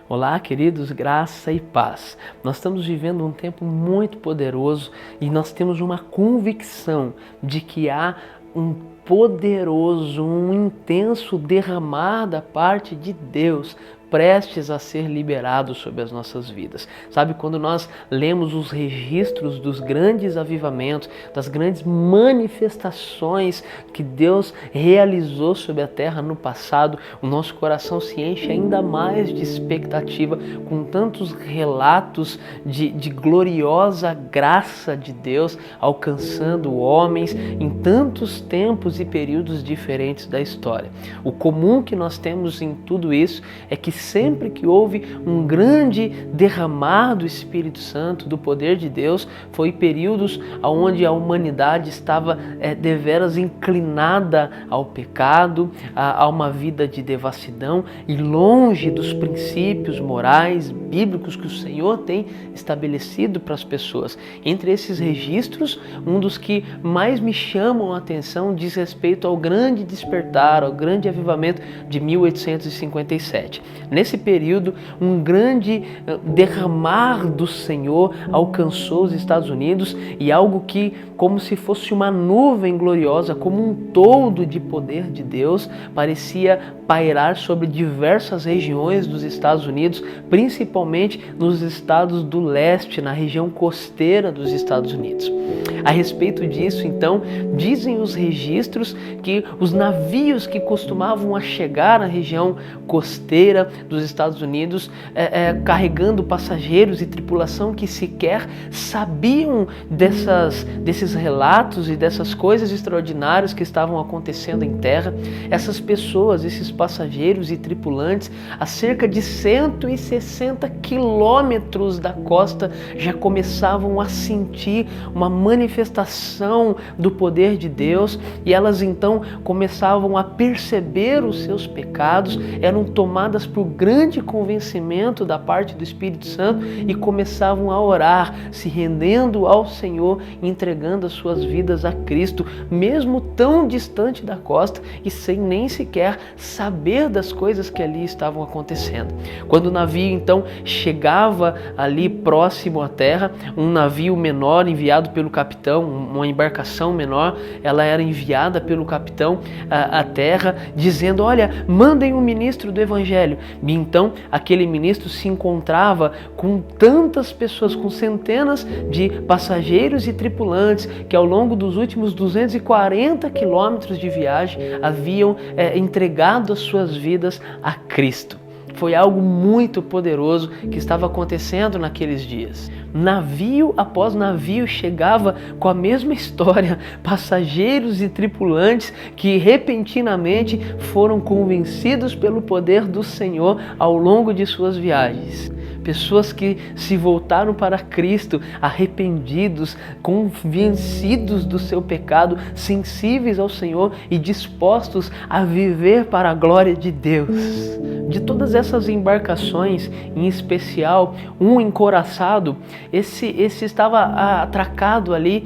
Olá, queridos, graça e paz. Nós estamos vivendo um tempo muito poderoso e nós temos uma convicção de que há um poderoso, um intenso derramar da parte de Deus prestes a ser liberado sobre as nossas vidas. Sabe, quando nós lemos os registros dos grandes avivamentos, das grandes manifestações que Deus realizou sobre a terra no passado, o nosso coração se enche ainda mais de expectativa com tantos relatos de gloriosa graça de Deus alcançando homens em tantos tempos e períodos diferentes da história. O comum que nós temos em tudo isso é que sempre que houve um grande derramar do Espírito Santo, do poder de Deus, foi períodos onde a humanidade estava deveras inclinada ao pecado, a uma vida de devassidão e longe dos princípios morais, bíblicos que o Senhor tem estabelecido para as pessoas. Entre esses registros, um dos que mais me chamam a atenção diz respeito ao grande despertar, ao grande avivamento de 1857. Nesse período, um grande derramar do Senhor alcançou os Estados Unidos e algo que, como se fosse uma nuvem gloriosa, como um toldo de poder de Deus, parecia pairar sobre diversas regiões dos Estados Unidos, principalmente nos estados do leste, na região costeira dos Estados Unidos. A respeito disso, então, dizem os registros que os navios que costumavam chegar na região costeira dos Estados Unidos, carregando passageiros e tripulação que sequer sabiam desses relatos e dessas coisas extraordinárias que estavam acontecendo em terra, essas pessoas, esses passageiros e tripulantes, a cerca de 160 quilômetros da costa, já começavam a sentir uma manifestação do poder de Deus e elas então começavam a perceber os seus pecados, eram tomadas por grande convencimento da parte do Espírito Santo e começavam a orar, se rendendo ao Senhor, entregando as suas vidas a Cristo, mesmo tão distante da costa e sem nem sequer saber das coisas que ali estavam acontecendo. Quando o navio então chegava ali próximo à terra, um navio menor enviado pelo capitão, uma embarcação menor, ela era enviada pelo capitão à terra, dizendo: olha, mandem um ministro do Evangelho. E então aquele ministro se encontrava com tantas pessoas, com centenas de passageiros e tripulantes que ao longo dos últimos 240 quilômetros de viagem haviam entregado as suas vidas a Cristo. Foi algo muito poderoso que estava acontecendo naqueles dias. Navio após navio chegava com a mesma história, passageiros e tripulantes que repentinamente foram convencidos pelo poder do Senhor ao longo de suas viagens. Pessoas que se voltaram para Cristo, arrependidos, convencidos do seu pecado, sensíveis ao Senhor e dispostos a viver para a glória de Deus. De todas essas embarcações, em especial, um encoraçado, esse estava atracado ali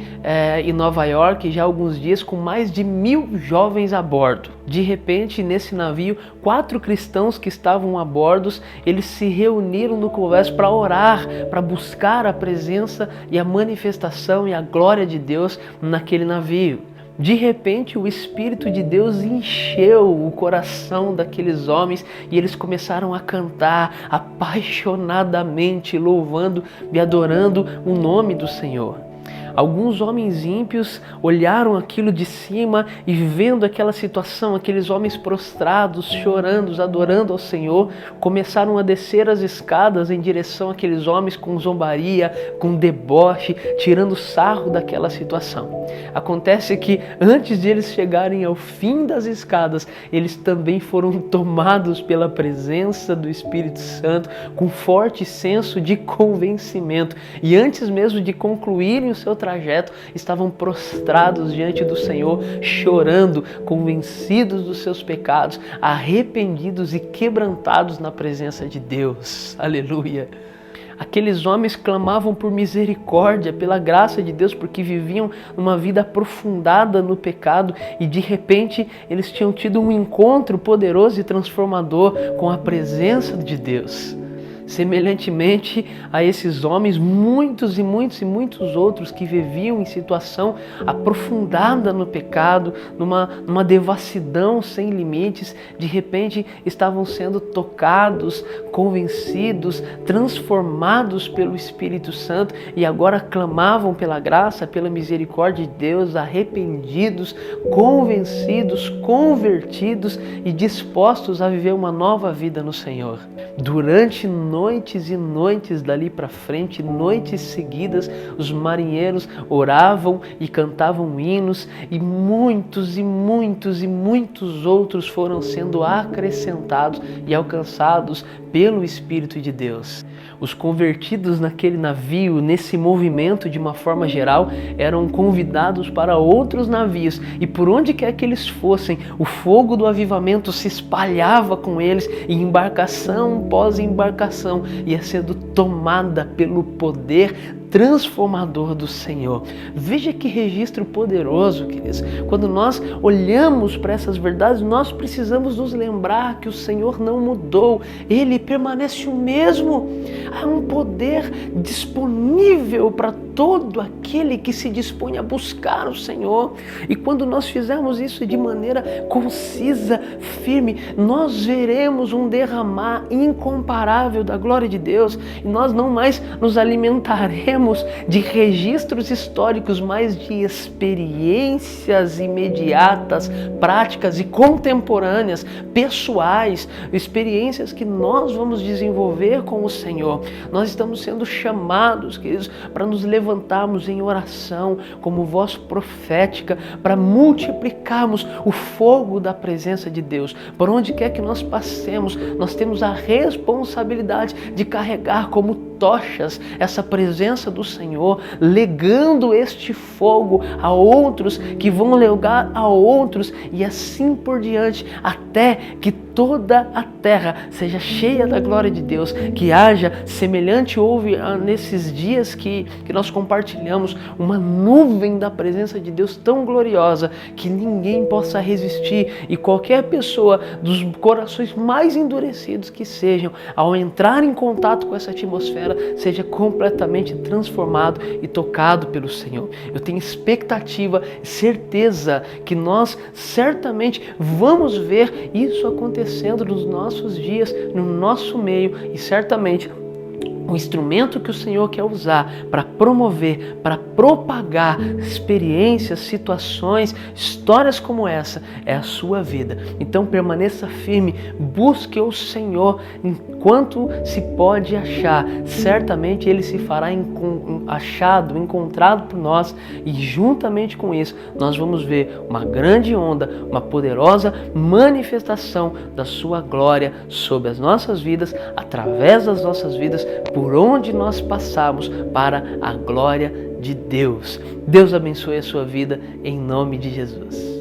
em Nova York já há alguns dias com mais de 1.000 jovens a bordo. De repente, nesse navio, 4 cristãos que estavam a bordo, eles se reuniram no convés para orar, para buscar a presença e a manifestação e a glória de Deus naquele navio. De repente, o Espírito de Deus encheu o coração daqueles homens e eles começaram a cantar apaixonadamente, louvando e adorando o nome do Senhor. Alguns homens ímpios olharam aquilo de cima e vendo aquela situação, aqueles homens prostrados, chorando, adorando ao Senhor, começaram a descer as escadas em direção àqueles homens com zombaria, com deboche, tirando sarro daquela situação. Acontece que antes de eles chegarem ao fim das escadas, eles também foram tomados pela presença do Espírito Santo com forte senso de convencimento e antes mesmo de concluírem o seu trajeto, estavam prostrados diante do Senhor, chorando, convencidos dos seus pecados, arrependidos e quebrantados na presença de Deus. Aleluia! Aqueles homens clamavam por misericórdia, pela graça de Deus, porque viviam uma vida aprofundada no pecado e de repente eles tinham tido um encontro poderoso e transformador com a presença de Deus. Semelhantemente a esses homens, muitos e muitos e muitos outros que viviam em situação aprofundada no pecado, numa devassidão sem limites, de repente estavam sendo tocados, convencidos, transformados pelo Espírito Santo e agora clamavam pela graça, pela misericórdia de Deus, arrependidos, convencidos, convertidos e dispostos a viver uma nova vida no Senhor. Durante noites e noites dali para frente, noites seguidas, os marinheiros oravam e cantavam hinos e muitos e muitos e muitos outros foram sendo acrescentados e alcançados pelo Espírito de Deus. Os convertidos naquele navio, nesse movimento de uma forma geral, eram convidados para outros navios e por onde quer que eles fossem, o fogo do avivamento se espalhava com eles e embarcação pós embarcação ia sendo tomada pelo poder transformador do Senhor. Veja que registro poderoso, queridos. Quando nós olhamos para essas verdades, nós precisamos nos lembrar que o Senhor não mudou. Ele permanece o mesmo. Há um poder disponível para todo aquele que se dispõe a buscar o Senhor. E quando nós fizermos isso de maneira concisa, firme, nós veremos um derramar incomparável da glória de Deus. E nós não mais nos alimentaremos de registros históricos, mas de experiências imediatas, práticas e contemporâneas, pessoais, experiências que nós vamos desenvolver com o Senhor. Nós estamos sendo chamados, queridos, para nos levantarmos em oração como voz profética, para multiplicarmos o fogo da presença de Deus. Por onde quer que nós passemos, nós temos a responsabilidade de carregar como tochas essa presença do Senhor, legando este fogo a outros que vão legar a outros e assim por diante, até que toda a terra seja cheia da glória de Deus, que haja semelhante houve nesses dias que nós compartilhamos, uma nuvem da presença de Deus tão gloriosa que ninguém possa resistir e qualquer pessoa dos corações mais endurecidos que sejam, ao entrar em contato com essa atmosfera, seja completamente transformado e tocado pelo Senhor. Eu tenho expectativa, certeza que nós certamente vamos ver isso acontecendo nos nossos dias, no nosso meio e certamente o instrumento que o Senhor quer usar para promover, para propagar experiências, situações, histórias como essa é a sua vida. Então permaneça firme, busque o Senhor enquanto se pode achar. Certamente Ele se fará achado, encontrado por nós e juntamente com isso nós vamos ver uma grande onda, uma poderosa manifestação da sua glória sobre as nossas vidas, através das nossas vidas, por onde nós passarmos, para a glória de Deus. Deus abençoe a sua vida em nome de Jesus.